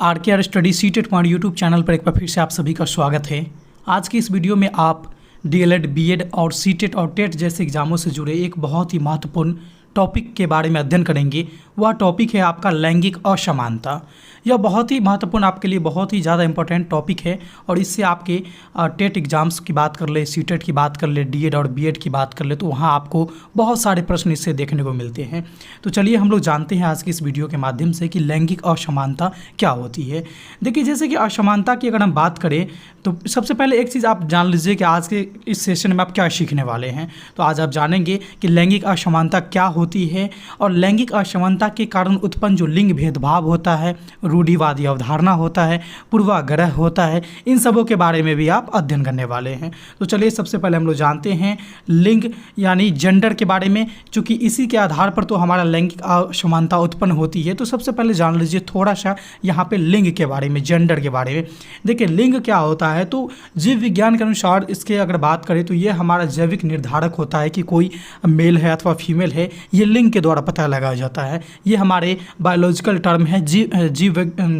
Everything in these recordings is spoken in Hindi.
Are study CTET point YouTube channel पर एक बार फिर से आप सभी का स्वागत है। आज की इस वीडियो में आप डीएलएड, बीएड और सीटेट और टेट जैसे एग्जामों से जुड़े एक बहुत ही महत्वपूर्ण टॉपिक के बारे में अध्ययन करेंगे। वह टॉपिक है आपका लैंगिक असमानता। यह बहुत ही महत्वपूर्ण, आपके लिए बहुत ही ज़्यादा इंपॉर्टेंट टॉपिक है और इससे आपके टेट एग्ज़ाम्स की बात कर ले, सीटेट की बात कर ले, डीएड और बीएड की बात कर ले तो वहाँ आपको बहुत सारे प्रश्न इससे देखने को मिलते हैं। तो चलिए हम लोग जानते हैं आज की इस वीडियो के माध्यम से कि लैंगिक असमानता क्या होती है। देखिए, जैसे कि असमानता की अगर हम बात करें तो सबसे पहले एक चीज़ आप जान लीजिए कि आज के इस सेशन में आप क्या सीखने वाले हैं। तो आज आप जानेंगे कि लैंगिक असमानता क्या होती है और लैंगिक असमानता के कारण उत्पन्न जो लिंग भेदभाव होता है, रूढ़िवादी अवधारणा होता है, पूर्वाग्रह होता है, इन सबों के बारे में भी आप अध्ययन करने वाले हैं। तो चलिए सबसे पहले हम लोग जानते हैं लिंग यानी जेंडर के बारे में, चूँकि इसी के आधार पर तो हमारा लैंगिक असमानता उत्पन्न होती है। तो सबसे पहले जान लीजिए थोड़ा सा यहाँ पे लिंग के बारे में, जेंडर के बारे में। देखिए लिंग क्या होता है, तो जीव विज्ञान के अनुसार इसके अगर बात करें तो ये हमारा जैविक निर्धारक होता है कि कोई मेल है अथवा फीमेल है, ये लिंग के द्वारा पता लगाया जाता है। ये हमारे बायोलॉजिकल टर्म है, जीव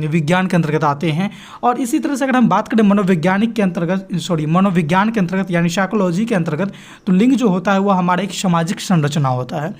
विज्ञान के अंतर्गत आते हैं। और इसी तरह से अगर हम बात करें मनोविज्ञान के अंतर्गत यानी साइकोलॉजी के अंतर्गत, तो लिंग जो होता है वह हमारा एक सामाजिक संरचना होता है।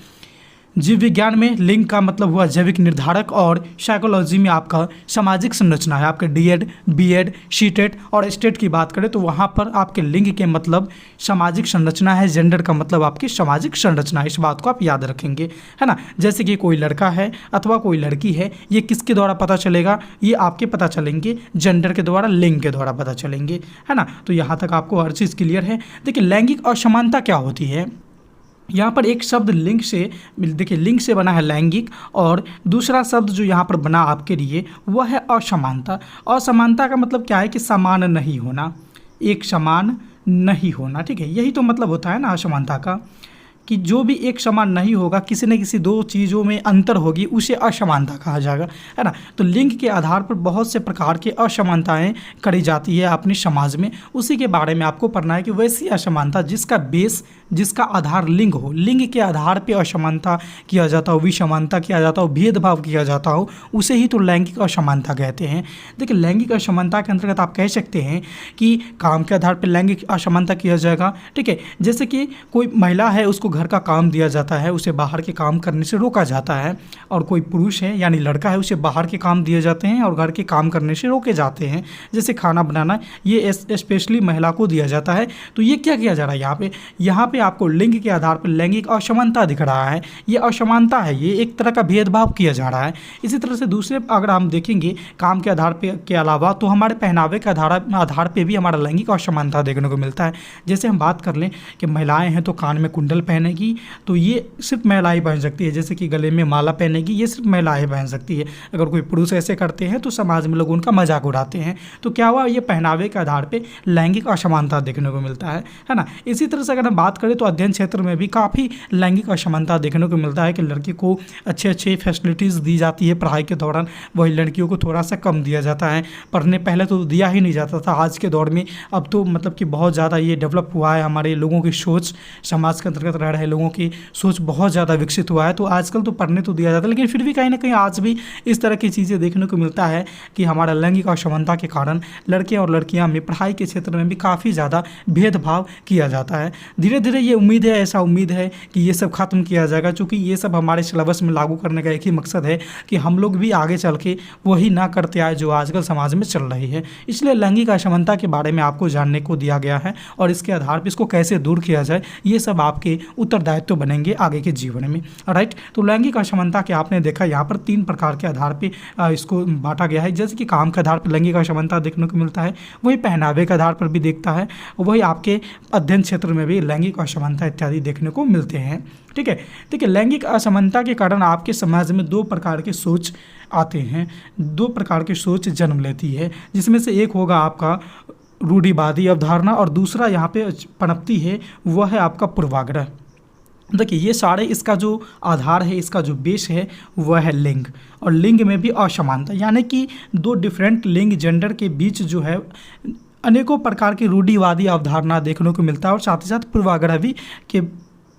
जीव विज्ञान में लिंग का मतलब हुआ जैविक निर्धारक और साइकोलॉजी में आपका सामाजिक संरचना है। आपके डीएड, बीएड, सीटेट और स्टेट की बात करें तो वहाँ पर आपके लिंग के मतलब सामाजिक संरचना है, जेंडर का मतलब आपकी सामाजिक संरचना है। इस बात को आप याद रखेंगे, है ना। जैसे कि कोई लड़का है अथवा कोई लड़की है, ये किसके द्वारा पता चलेगा, ये आपके पता चलेंगे जेंडर के द्वारा, लिंग के द्वारा पता चलेंगे, है ना। तो यहाँ तक आपको हर चीज़ क्लियर है। देखिए लैंगिक असमानता क्या होती है, यहाँ पर एक शब्द लिंग से, देखिए लिंग से बना है लैंगिक, और दूसरा शब्द जो यहाँ पर बना आपके लिए वह है असमानता। असमानता का मतलब क्या है कि समान नहीं होना, एक समान नहीं होना, ठीक है। यही तो मतलब होता है ना असमानता का, कि जो भी एक समान नहीं होगा, किसी न किसी दो चीज़ों में अंतर होगी, उसे असमानता कहा जाएगा, है ना। तो लिंग के आधार पर बहुत से प्रकार के असमानताएं करी जाती है अपने समाज में, उसी के बारे में आपको पढ़ना है कि वैसी असमानता जिसका बेस, जिसका आधार लिंग हो, लिंग के आधार पर असमानता किया जाता हो, विषमानता किया जाता हो, भेदभाव किया जाता हो, उसे ही तो लैंगिक असमानता कहते हैं। देखिए लैंगिक असमानता के अंतर्गत आप कह सकते हैं कि काम के आधार पर लैंगिक असमानता किया जाएगा, ठीक है। जैसे कि कोई महिला है, उसको घर का काम दिया जाता है, उसे बाहर के काम करने से रोका जाता है, और कोई पुरुष है यानी लड़का है, उसे बाहर के काम दिए जाते हैं और घर के काम करने से रोके जाते हैं। जैसे खाना बनाना, ये स्पेशली महिला को दिया जाता है। तो ये क्या किया जा रहा है यहाँ पे आपको लिंग के आधार पर लैंगिक असमानता दिख रहा है, ये असमानता है, ये एक तरह का भेदभाव किया जा रहा है। इसी तरह से दूसरे अगर हम देखेंगे काम के आधार पे के अलावा, तो हमारे पहनावे के आधार पे भी हमारा लैंगिक असमानता देखने को मिलता है। जैसे हम बात कर लें कि महिलाएं हैं तो कान में कुंडल पहनेगी, तो ये सिर्फ महिलाएं पहन सकती है। जैसे कि गले में माला पहनेगी, ये सिर्फ महिलाएं पहन सकती है। अगर कोई पुरुष ऐसे करते हैं तो समाज में लोग उनका मजाक उड़ाते हैं। तो क्या हुआ, ये पहनावे के आधार पे लैंगिक असमानता देखने को मिलता है ना। इसी तरह से अगर हम बात करें तो अध्ययन क्षेत्र में भी काफ़ी लैंगिक असमानता देखने को मिलता है कि लड़की को अच्छे फैसिलिटीज़ दी जाती है पढ़ाई के दौरान, वही लड़कियों को थोड़ा सा कम दिया जाता है। पढ़ने पहले तो दिया ही नहीं जाता था, आज के दौर में अब तो मतलब कि बहुत ज़्यादा ये डेवलप हुआ है। हमारे लोगों की सोच, समाज के अंतर्गत रह रहे लोगों की सोच बहुत ज़्यादा विकसित हुआ है। तो आजकल तो पढ़ने तो दिया जाता है, लेकिन फिर भी कहीं ना कहीं आज भी इस तरह की चीज़ें देखने को मिलता है कि हमारा लैंगिक असमानता के कारण लड़के और लड़कियां में पढ़ाई के क्षेत्र में भी काफ़ी ज़्यादा भेदभाव किया जाता है। धीरे धीरे ये उम्मीद है, ऐसा उम्मीद है कि ये सब खत्म किया जाएगा, क्योंकि ये सब हमारे सिलेबस में लागू करने का एक ही मकसद है कि हम लोग भी आगे चल के वही ना करते आए जो आजकल समाज में चल रही है। इसलिए लैंगिक असमानता के बारे में आपको जानने को दिया गया है और इसके आधार पर इसको कैसे दूर किया जाए, ये सब आपके उत्तरदायित्व बनेंगे आगे के जीवन में, राइट। तो लैंगिक असमानता के आपने देखा यहाँ पर 3 प्रकार के आधार पे इसको बांटा गया है। जैसे कि काम के आधार पर लैंगिक असमानता देखने को मिलता है, वही पहनावे के आधार पर भी देखता है, वही आपके अध्ययन क्षेत्र में भी लैंगिक असमानता इत्यादि देखने को मिलते हैं, ठीक है। देखिए लैंगिक असमानता के कारण आपके समाज में 2 प्रकार के सोच आते हैं, 2 प्रकार की सोच जन्म लेती है, जिसमें से एक होगा आपका रूढ़िवादी अवधारणा और दूसरा यहाँ पे पनपती है वह है आपका पूर्वाग्रह। देखिए ये सारे, इसका जो आधार है, इसका जो बेस है वह है लिंग, और लिंग में भी असमानता, यानी कि 2 डिफरेंट लिंग, जेंडर के बीच जो है अनेकों प्रकार की रूढ़िवादी अवधारणा देखने को मिलता है और साथ ही साथ पूर्वाग्रह भी के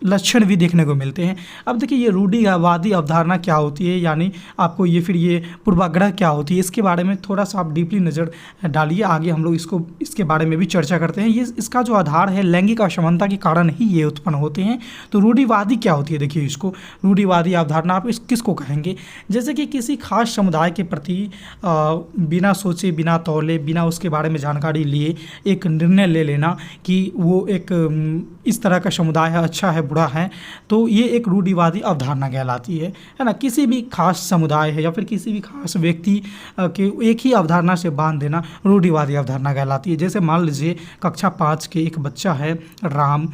लक्षण भी देखने को मिलते हैं। अब देखिए ये रूढ़िवादी अवधारणा क्या होती है, यानी आपको ये फिर ये पूर्वाग्रह क्या होती है, इसके बारे में थोड़ा सा आप डीपली नज़र डालिए। आगे हम लोग इसके बारे में भी चर्चा करते हैं। ये इसका जो आधार है लैंगिक असमानता के कारण ही ये उत्पन्न होते हैं। तो रूढ़िवादी क्या होती है, देखिए इसको रूढ़िवादी अवधारणा आप किसको कहेंगे, जैसे कि किसी खास समुदाय के प्रति बिना सोचे, बिना तौले, बिना उसके बारे में जानकारी लिए एक निर्णय ले लेना कि वो एक इस तरह का समुदाय है, अच्छा है, बुरा है, तो ये एक रूढ़िवादी अवधारणा कहलाती है ना। किसी भी खास समुदाय है या फिर किसी भी खास व्यक्ति के एक ही अवधारणा से बांध देना रूढ़िवादी अवधारणा कहलाती है। जैसे मान लीजिए कक्षा 5 के एक बच्चा है राम,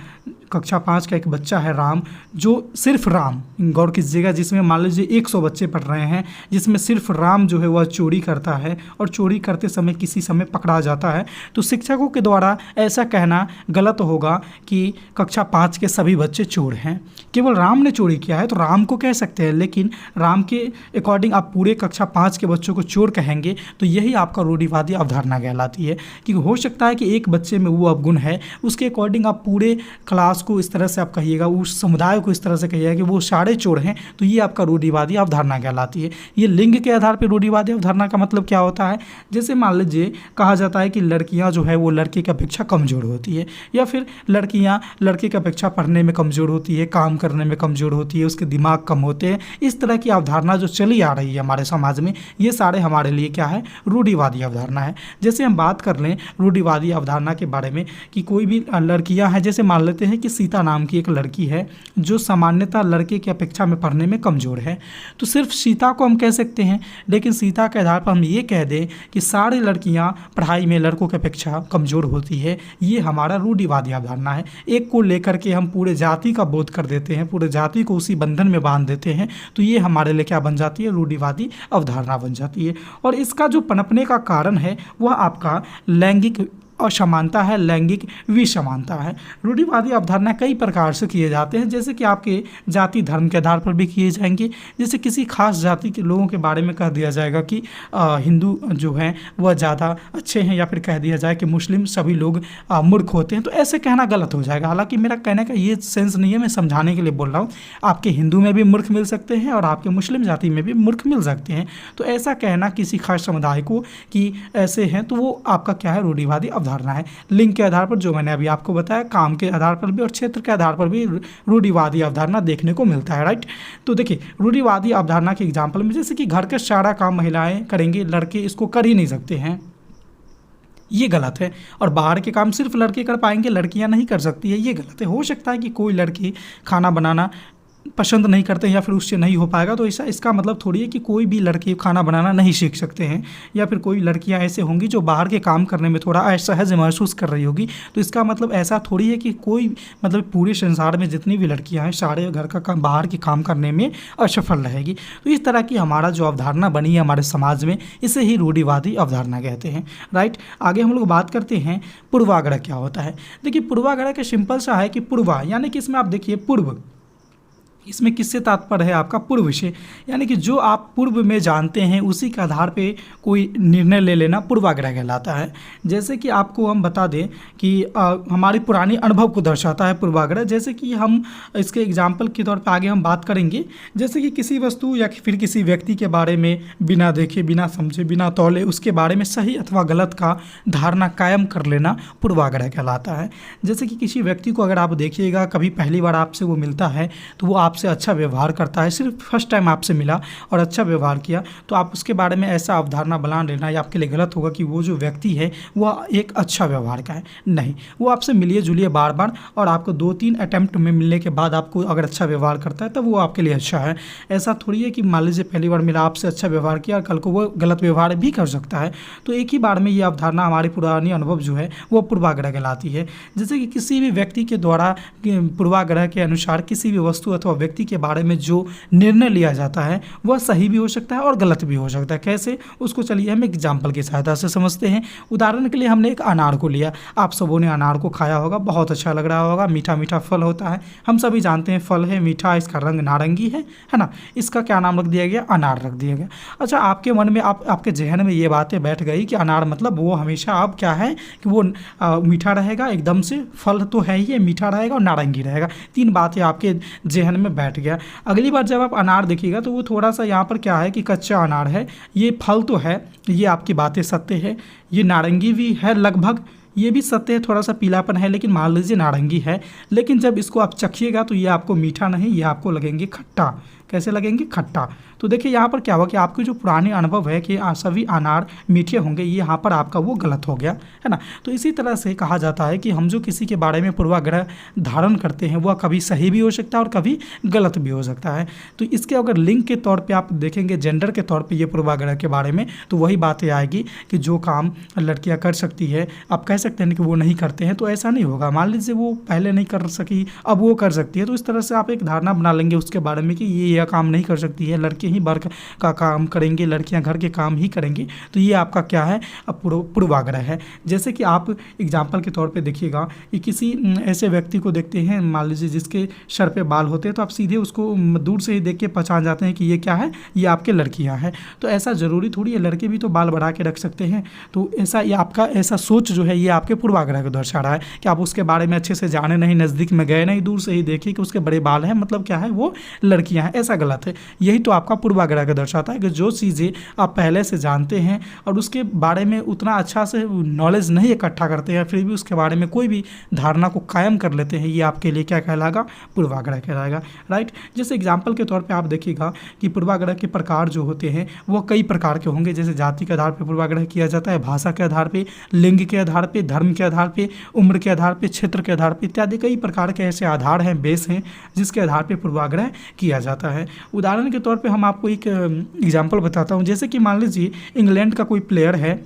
कक्षा 5 का एक बच्चा है राम, जो सिर्फ राम, गौर कीजिएगा, जिसमें मान लीजिए 100 बच्चे पढ़ रहे हैं, जिसमें सिर्फ राम जो है वह चोरी करता है और चोरी करते समय किसी समय पकड़ा जाता है, तो शिक्षकों के द्वारा ऐसा कहना गलत होगा कि कक्षा 5 के सभी बच्चे चोर हैं, केवल राम ने चोरी किया है तो राम को कह सकते हैं, लेकिन राम के अकॉर्डिंग आप पूरे कक्षा 5 के बच्चों को चोर कहेंगे तो यही आपका रूढ़िवादी अवधारणा कहलाती है। कि हो सकता है कि एक बच्चे में वो अवगुण है, उसके अकॉर्डिंग आप पूरे क्लास को इस तरह से आप कहिएगा, उस समुदाय को इस तरह से कहिएगा कि वो सारे चोर हैं, तो ये आपका रूढ़िवादी अवधारणा कहलाती है। ये लिंग के आधार पर रूढ़िवादी अवधारणा का मतलब क्या होता है, जैसे मान लीजिए कहा जाता है कि लड़कियां जो है वो लड़के की अपेक्षा कमज़ोर होती है, या फिर लड़कियां लड़के की अपेक्षा पढ़ने में कमज़ोर होती है, काम करने में कमज़ोर होती है, उसके दिमाग कम होते हैं। इस तरह की अवधारणा जो चली आ रही है हमारे समाज में, ये सारे हमारे लिए क्या है, रूढ़िवादी अवधारणा है। जैसे हम बात कर लें रूढ़िवादी अवधारणा के बारे में कि कोई भी लड़कियां हैं, जैसे मान लेते हैं कि सीता नाम की एक लड़की है जो सामान्यतः लड़के की अपेक्षा में पढ़ने में कमज़ोर है, तो सिर्फ सीता को हम कह सकते हैं, लेकिन सीता के आधार पर हम ये कह दें कि सारी लड़कियां पढ़ाई में लड़कों की अपेक्षा कमज़ोर होती है, ये हमारा रूढ़िवादी अवधारणा है। एक को लेकर के हम पूरे जाति का बोध कर देते हैं, पूरे जाति को उसी बंधन में बांध देते हैं, तो ये हमारे लिए क्या बन जाती है, रूढ़िवादी अवधारणा बन जाती है। और इसका जो पनपने का कारण है वह आपका लैंगिक असमानता है, लैंगिक विसमानता है। रूढ़िवादी अवधारणा कई प्रकार से किए जाते हैं, जैसे कि आपके जाति धर्म के आधार पर भी किए जाएंगे। जैसे किसी खास जाति के लोगों के बारे में कह दिया जाएगा कि हिंदू जो हैं वह ज़्यादा अच्छे हैं, या फिर कह दिया जाए कि मुस्लिम सभी लोग मूर्ख होते हैं, तो ऐसे कहना गलत हो जाएगा। हालांकि मेरा कहने का ये सेंस नहीं है, मैं समझाने के लिए बोल रहा हूँ। आपके हिंदू में भी मूर्ख मिल सकते हैं और आपके मुस्लिम जाति में भी मूर्ख मिल सकते हैं, तो ऐसा कहना किसी खास समुदाय को कि ऐसे हैं, तो वो आपका क्या है, रूढ़िवादी अवधारणा है। लिंग के आधार पर जो मैंने अभी आपको बताया, काम के आधार पर भी और क्षेत्र के आधार पर भी रूढ़िवादी अवधारणा देखने को मिलता है, राइट। तो देखिए रूढ़िवादी अवधारणा के एग्जाम्पल में जैसे कि घर का सारा काम महिलाएं करेंगे, लड़के इसको कर ही नहीं सकते हैं, ये गलत है। और बाहर के काम सिर्फ लड़के कर पाएंगे, लड़कियां नहीं कर सकती है, ये गलत है। हो सकता है कि कोई लड़की खाना बनाना पसंद नहीं करते हैं या फिर उससे नहीं हो पाएगा, तो ऐसा इसका मतलब थोड़ी है कि कोई भी लड़के खाना बनाना नहीं सीख सकते हैं, या फिर कोई लड़कियां ऐसे होंगी जो बाहर के काम करने में थोड़ा असहज महसूस कर रही होगी, तो इसका मतलब ऐसा थोड़ी है कि कोई मतलब पूरे संसार में जितनी भी लड़कियां हैं सारे घर का काम, बाहर के काम करने में असफल रहेगी। तो इस तरह की हमारा जो अवधारणा बनी है हमारे समाज में, इसे ही रूढ़िवादी अवधारणा कहते हैं, राइट। आगे हम लोग बात करते हैं पूर्वाग्रह क्या होता है। देखिए पूर्वाग्रह का सिंपल सा है कि पूर्वा यानी कि इसमें आप देखिए पूर्व, इसमें किससे तात्पर्य है आपका, पूर्व से, यानी कि जो आप पूर्व में जानते हैं उसी के आधार पे कोई निर्णय ले लेना पूर्वाग्रह कहलाता है। जैसे कि आपको हम बता दें कि हमारी पुरानी अनुभव को दर्शाता है पूर्वाग्रह। जैसे कि हम इसके एग्जाम्पल के तौर पे आगे हम बात करेंगे, जैसे कि किसी वस्तु या फिर किसी व्यक्ति के बारे में बिना देखे, बिना समझे, बिना तौले उसके बारे में सही अथवा गलत का धारणा कायम कर लेना पूर्वाग्रह कहलाता है। जैसे कि किसी व्यक्ति को अगर आप देखिएगा, कभी पहली बार आपसे वो मिलता है तो वो आपसे अच्छा व्यवहार करता है, सिर्फ फर्स्ट टाइम आपसे मिला और अच्छा व्यवहार किया, तो आप उसके बारे में ऐसा अवधारणा बना लेना या आपके लिए गलत होगा कि वो जो व्यक्ति है वह एक अच्छा व्यवहार का है। नहीं, वो आपसे मिलिए जुलिए बार बार और आपको 2-3 अटैम्प्ट में मिलने के बाद आपको अगर अच्छा व्यवहार करता है तब वो आपके लिए अच्छा है। ऐसा थोड़ी है कि मान लीजिए पहली बार मिला, आपसे अच्छा व्यवहार किया और कल को वो गलत व्यवहार भी कर सकता है। तो एक ही बार में ये अवधारणा, हमारी पुरानी अनुभव जो है वो पूर्वाग्रह कहलाती है। जैसे कि किसी भी व्यक्ति के द्वारा पूर्वाग्रह के अनुसार किसी भी वस्तु अथवा व्यक्ति के बारे में जो निर्णय लिया जाता है वह सही भी हो सकता है और गलत भी हो सकता है। कैसे, उसको चलिए हम एग्जाम्पल की सहायता से समझते हैं। उदाहरण के लिए हमने एक अनार को लिया। आप सबों ने अनार को खाया होगा, बहुत अच्छा लग रहा होगा, मीठा मीठा फल होता है। हम सभी जानते हैं फल है मीठा, इसका रंग नारंगी है ना। इसका क्या नाम रख दिया गया? अनार रख दिया गया। अच्छा, आपके मन में आपके जहन में ये बातें बैठ गई कि अनार मतलब वो हमेशा अब क्या है कि वो मीठा रहेगा, एकदम से फल तो है ही है, मीठा रहेगा और नारंगी रहेगा। 3 बातें आपके जहन में बैठ गया। अगली बार जब आप अनार देखिएगा तो वो थोड़ा सा यहाँ पर क्या है कि कच्चा अनार है, ये फल तो है, ये आपकी बातें सत्य है। ये नारंगी भी है लगभग, ये भी सत्य है, थोड़ा सा पीलापन है, लेकिन मान लीजिए नारंगी है। लेकिन जब इसको आप चखिएगा तो ये आपको मीठा नहीं, ये आपको लगेंगे खट्टा। कैसे लगेंगे? खट्टा। तो देखिए यहाँ पर क्या हुआ कि आपके जो पुराने अनुभव है कि सभी अनार मीठे होंगे, ये यहाँ पर आपका वो गलत हो गया, है ना। तो इसी तरह से कहा जाता है कि हम जो किसी के बारे में पूर्वाग्रह धारण करते हैं वह कभी सही भी हो सकता है और कभी गलत भी हो सकता है। तो इसके अगर लिंक के तौर पर आप देखेंगे, जेंडर के तौर पर ये पूर्वाग्रह के बारे में, तो वही बातें आएगी कि जो काम लड़कियाँ कर सकती है, आप कह सकते हैं कि वो नहीं करते हैं, तो ऐसा नहीं होगा। मान लीजिए वो पहले नहीं कर सकी, अब वो कर सकती है, तो इस तरह से आप एक धारणा बना लेंगे उसके बारे में कि ये यह काम नहीं कर सकती है, लड़के ही वर्क का काम करेंगे, लड़कियां घर के काम ही करेंगी। तो ये आपका क्या है? पूर्वाग्रह है। जैसे कि आप एग्जाम्पल के तौर पे देखिएगा कि किसी ऐसे व्यक्ति को देखते हैं, मान लीजिए जिसके सर पे बाल होते हैं, तो आप सीधे उसको दूर से ही देख के पहचान जाते हैं कि ये क्या है, ये आपके लड़कियाँ हैं। तो ऐसा ज़रूरी थोड़ी है, लड़के भी तो बाल बढ़ा के रख सकते हैं। तो ऐसा ये आपका ऐसा सोच जो है ये आपके पूर्वाग्रह को दर्शा रहा है कि आप उसके बारे में अच्छे से जाने नहीं, नज़दीक में गए नहीं, दूर से ही देखिए कि उसके बड़े बाल हैं, मतलब क्या है, वो लड़कियाँ हैं। ऐसा गलत है। यही तो आपका पूर्वाग्रह का दर्शाता है कि जो चीज़ें आप पहले से जानते हैं और उसके बारे में उतना अच्छा से नॉलेज नहीं इकट्ठा करते हैं, फिर भी उसके बारे में कोई भी धारणा को कायम कर लेते हैं, ये आपके लिए क्या कहलाएगा? पूर्वाग्रह कहलाएगा, राइट। जैसे एग्जाम्पल के तौर पे आप देखिएगा कि पूर्वाग्रह के प्रकार जो होते हैं वो कई प्रकार के होंगे। जैसे जाति के आधार पर पूर्वाग्रह किया जाता है, भाषा के आधार पर, लिंग के आधार पर, धर्म के आधार पर, उम्र के आधार पर, क्षेत्र के आधार पर, इत्यादि कई प्रकार के ऐसे आधार हैं, बेस हैं, जिसके आधार पर पूर्वाग्रह किया जाता है। उदाहरण के तौर पे हम आपको एक एग्जांपल बताता हूँ। जैसे कि मान लीजिए इंग्लैंड का कोई प्लेयर है,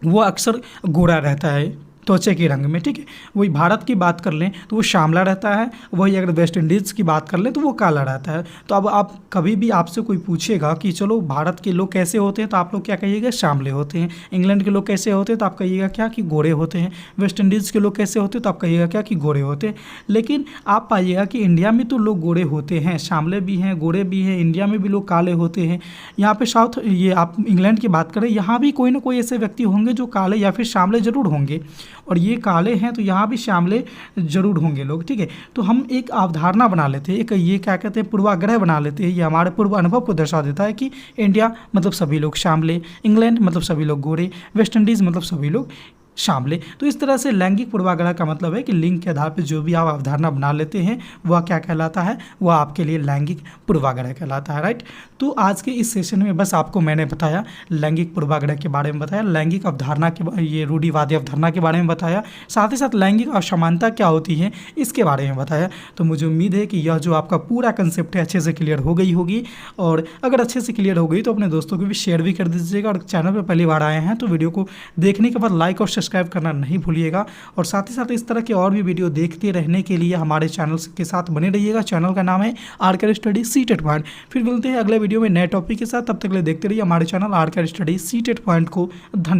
वो अक्सर गोरा रहता है त्वचा के रंग में, ठीक है। वही भारत की बात कर लें तो वो श्यामला रहता है, वही अगर वेस्ट इंडीज़ की बात कर लें तो वो काला रहता है। तो अब आप कभी भी आपसे कोई पूछेगा कि चलो भारत के लोग कैसे होते हैं, तो आप लोग क्या कहिएगा? श्यामले होते हैं। इंग्लैंड के लोग कैसे होते हैं, तो आप कहिएगा क्या कि गोरे होते हैं। वेस्ट इंडीज़ के लोग कैसे होते हैं, तो आप कहिएगा क्या कि गोरे होते हैं। लेकिन आप पाइएगा कि इंडिया में तो लोग गोरे होते हैं, श्यामले भी हैं, गोरे भी हैं, इंडिया में भी लोग काले होते हैं। यहाँ पे साउथ, ये आप इंग्लैंड की बात करें, यहाँ भी कोई ना कोई ऐसे व्यक्ति होंगे जो काले या फिर श्यामले जरूर होंगे, और ये काले हैं तो यहाँ भी श्यामले जरूर होंगे लोग, ठीक है। तो हम एक अवधारणा बना लेते हैं, एक ये क्या कहते हैं, पूर्वाग्रह बना लेते हैं। ये हमारे पूर्व अनुभव को दर्शा देता है कि इंडिया मतलब सभी लोग श्यामले, इंग्लैंड मतलब सभी लोग गोरे, वेस्ट इंडीज़ मतलब सभी लोग श्यामले। तो इस तरह से लैंगिक पूर्वाग्रह का मतलब है कि लिंग के आधार पर जो भी आप अवधारणा बना लेते हैं वह क्या कहलाता है? वह आपके लिए लैंगिक पूर्वाग्रह कहलाता है, राइट। तो आज के इस सेशन में बस आपको मैंने बताया लैंगिक पूर्वाग्रह के बारे में बताया, लैंगिक अवधारणा के, ये रूढ़िवादी अवधारणा के बारे में बताया, साथ ही साथ लैंगिक असमानता क्या होती है इसके बारे में बताया। तो मुझे उम्मीद है कि यह जो आपका पूरा कंसेप्ट है अच्छे से क्लियर हो गई होगी, और अगर अच्छे से क्लियर हो गई तो अपने दोस्तों को भी शेयर भी कर दीजिएगा। और चैनल पर पहली बार आए हैं तो वीडियो को देखने के बाद लाइक और सब्सक्राइब करना नहीं भूलिएगा। और साथ ही साथ इस तरह के और भी वीडियो देखते रहने के लिए हमारे चैनल के साथ बने रहिएगा। चैनल का नाम है आरके स्टडी सीटेट पॉइंट। फिर मिलते हैं अगले वीडियो में नए टॉपिक के साथ, तब तक के लिए देखते रहिए हमारे channel RK study CTET point को। धन्यवाद।